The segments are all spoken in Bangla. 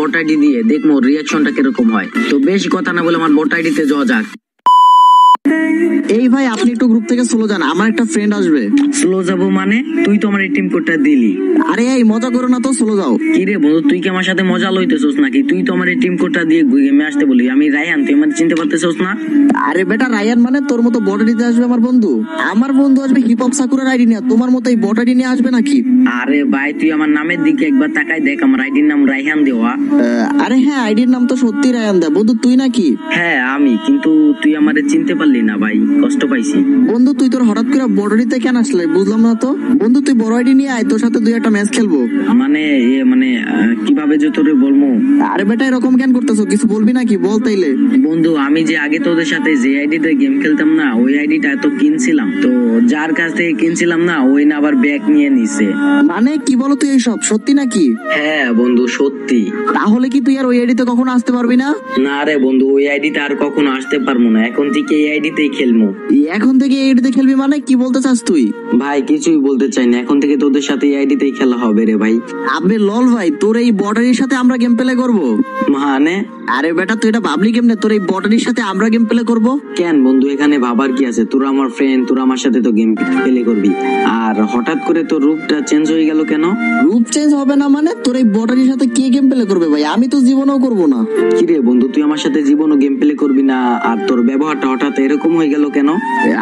বট আইডি দিয়ে দেখবো রিয়াকশনটা কিরকম হয়। তো বেশি কথা না বলে আমার বট আইডিতে যাওয়া যাক। এই ভাই আপনি একটু গ্রুপ থেকে স্লো যান, আমার একটা ফ্রেন্ড আসবে। স্লো যাবো মানে? তুই তো আমার এই টিম কোডটা দিলি। আরে এই মজা করো না তো, স্লো যাও। কি রে বন্ধু, তুই কি আমার সাথে মজা লইতেছস নাকি? তুই তো আমার এই টিম কোডটা দিয়ে গেমে আসতে বলি। আমি রায়হান, তুই আমার চিনতে পারতেছস না? আরে বেটা রায়ান মানে তোর মতো বট আইডি আসবে আমার বন্ধু? আমার বন্ধু আসবে হিপ হপ সাকুরার আইডি নিয়ে, তোমার মতো এই বট আইডি নিয়ে আসবে নাকি? আরে ভাই, তুই আমার নামের দিকে একবার তাকাই দেখ, আমার আইডির নাম রায়হান দেওয়া। আরে হ্যাঁ, আইডির নাম তো সত্যি রায়ান দা। বন্ধু তুই নাকি? হ্যাঁ আমি, কিন্তু তুই আমারে চিনতে পারলি না ভাই, কষ্ট পাইছি। বন্ধু তুই তোর হঠাৎ করে বড় আইডিতে কেন আসলে বুঝলাম না তো। বন্ধু তুই বড় আইডি নিয়ে আয়, তোর সাথে দুই একটা ম্যাচ খেলবো। মানে কিভাবে যে তোরে বলবো? আরে বেটা এরকম কেন করতেছো, কিছু বলবি নাকি বল তাইলে। বন্ধু আমি যে আগে তোদের সাথে যে আইডিতে গেম খেলতাম না, ওই আইডিটা তো কিনছিলাম, তো যার কাছ থেকে কিনছিলাম না ওই না আবার ব্যাগ নিয়ে নিছে। মানে কি বলো তুই এইসব, সত্যি নাকি? হ্যাঁ বন্ধু সত্যি। তাহলে কি তুই আর ওই আইডিতে কখনো আসতে পারবি না? না রে বন্ধু, ওই আইডিতে আর কখনো আসতে পারবো না, এখন থেকে এই আইডিতেই খেলবো। এখন থেকে এই আইডিতে খেলবি মানে কি বলতে চাস তুই? ভাই কিছুই বলতে চাই না, এখন থেকে তোদের সাথে এই আইডিতেই খেলা হবে রে ভাই। আবে লল ভাই, তোর এই বটারির সাথে আমরা গেম প্লে করবো? মানে? আরে বেটা তুই এটা ভাবলি কেমনে, তোর এই বটারির সাথে আমরা গেম প্লে করবো? কেন বন্ধু, এখানে ভাবার কি আছে? তোরা আমার ফ্রেন্ড, তোরা আমার সাথে তো গেম প্লে করবি, আর হঠাৎ করে তোর রূপটা চেঞ্জ হয়ে গেল কেন? রূপ চেঞ্জ হবে না মানে? তোর এই বটারির সাথে কে গেম প্লে করবে ভাই? আমি তো জীবনেও করবো না। কি রে বন্ধু, তুই আমার সাথে জীবনও গেম প্লে করবি না, আর তোর ব্যবহারটা হঠাৎ এরকম হয়ে গেল কেন?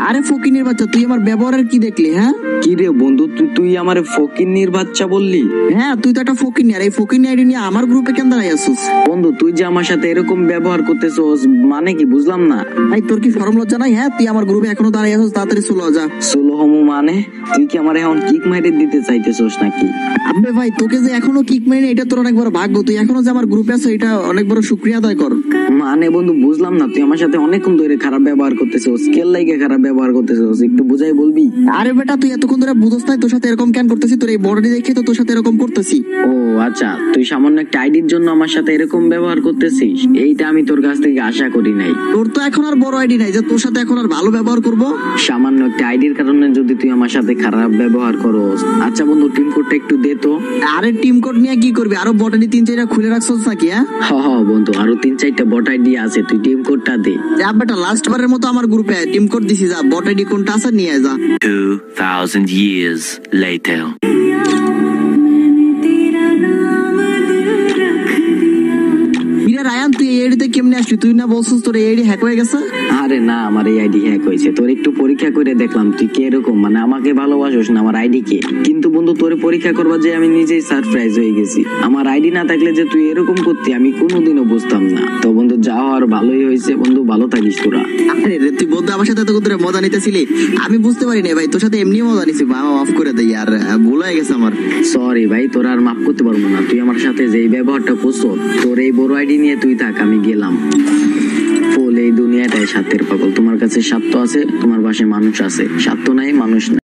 আরে ফকিনির বাচ্চা, তুই আমার ব্যবহারের কি দেখলি? হ্যাঁ কি রে বন্ধু, তুই আমার ফকিন্নির বাচ্চা বললি? হ্যাঁ, তুই তো একটা ফকিনি, আর এই ফকিনি আইডি নিয়ে আমার গ্রুপে কেন দাঁড়াই আসছিস? বন্ধু তুই যে আমার সাথে এরকম ব্যবহার করতেছস মানে কি, বুঝলাম না। ভাই তোর কি শরম লজ্জা নাই? হ্যাঁ তুই আমার গ্রুপে এখনো দাঁড়াই আসছিস, তাড়াতাড়ি চলে যা। সোলো হোমো মানে? তুই কি আমার এখন কিক মাইরে দিতে চাইতেছস নাকি? আবে ভাই তোকে যে এখনো কিক মেরে, এটা তোর অনেক বড় ভাগ্য। তুই এখনো যে আমার গ্রুপে আছো, এটা অনেক বড় শুকরিয়া আদায় কর। মানে বন্ধু বুঝলাম না, তুই আমার সাথে অনেকক্ষণ ধরে খারাপ ব্যবহার করতেছস, স্কেল লাইকে খারাপ ব্যবহার করতেছস, একটু বুঝাই বলবি? আরে বেটা তুই এতক্ষণ ধরে বুঝছ না তোর সাথে এরকম কেন করতেছি? তোর এই বডি দেখে তো তোর সাথে এরকম করতেছি। ও আচ্ছা, তুই সামান্য একটা আইডির জন্য আমার সাথে এরকম ব্যবহার করতেছিস, এইটা আমি তোর কাছ থেকে আশা করি নাই। তোর তো এখন আর বড় আইডি নাই যে তোর সাথে এখন আর ভালো ব্যবহার করব। সামান্য একটা আইডির কারণে যদি তুই আমার সাথে খারাপ ব্যবহার করস। আচ্ছা বন্ধু, টিম কোডটা একটু দে তো। আরে টিম কোড নিয়ে কি করবি? আরো বট আইডি 3-4টা খুলে রাখছস নাকি? হ্যাঁ বন্ধু, আরো 3-4টা বট আইডি আছে, তুই টিম কোডটা দে। যা বেটা, লাস্ট বারের মতো আমার গ্রুপে আয়, টিম কোড দিছি, যা বট আইডি কোনটা আছে নিয়ে আয় যা। 2000 years later. রায়ান তুই এই আইডিতে কেমনে আসলি? তুই না বলছিস তোর এই আইডি হ্যাক হয়ে গেছে? আরে না, আমার এই আইডি হ্যাক হয়েছে। তোর একটু পরীক্ষা করে দেখলাম তুই কে এরকম, মানে আমাকে ভালোবাসোস না আমার আইডি কে। কিন্তু বন্ধু তোর পরীক্ষা করবা যে আমি নিজেই সারপ্রাইজ হয়ে গেছি। আমার আইডি না থাকলে যে তুই এরকম করতি আমি কোনোদিনও বুঝতাম না। তো বন্ধু যাও, আর ভালোই হয়েছে বন্ধু, ভালো থাকিস তোরা। আরে রে, তুই বন্ধু আমার সাথে এতক্ষণ ধরে মজা নিতেছিলি, আমি বুঝতে পারি না ভাই, তোর সাথে এমনি মজা নিছি। মাফ করে দেই, আর ভুল হয়ে গেছে আমার। সরি ভাই, তোরা আর মাফ করতে পারবো না। তুই আমার সাথে যে ব্যবহারটা করছো, তোর এই বড় আইডি নিয়ে তুই থাক, আমি গেলাম। ফুল এই দুনিয়াটাই স্বার্থের পাগল। তোমার কাছে স্বার্থ আছে, তোমার পাশে মানুষ আছে, স্বার্থ নাই মানুষ নাই।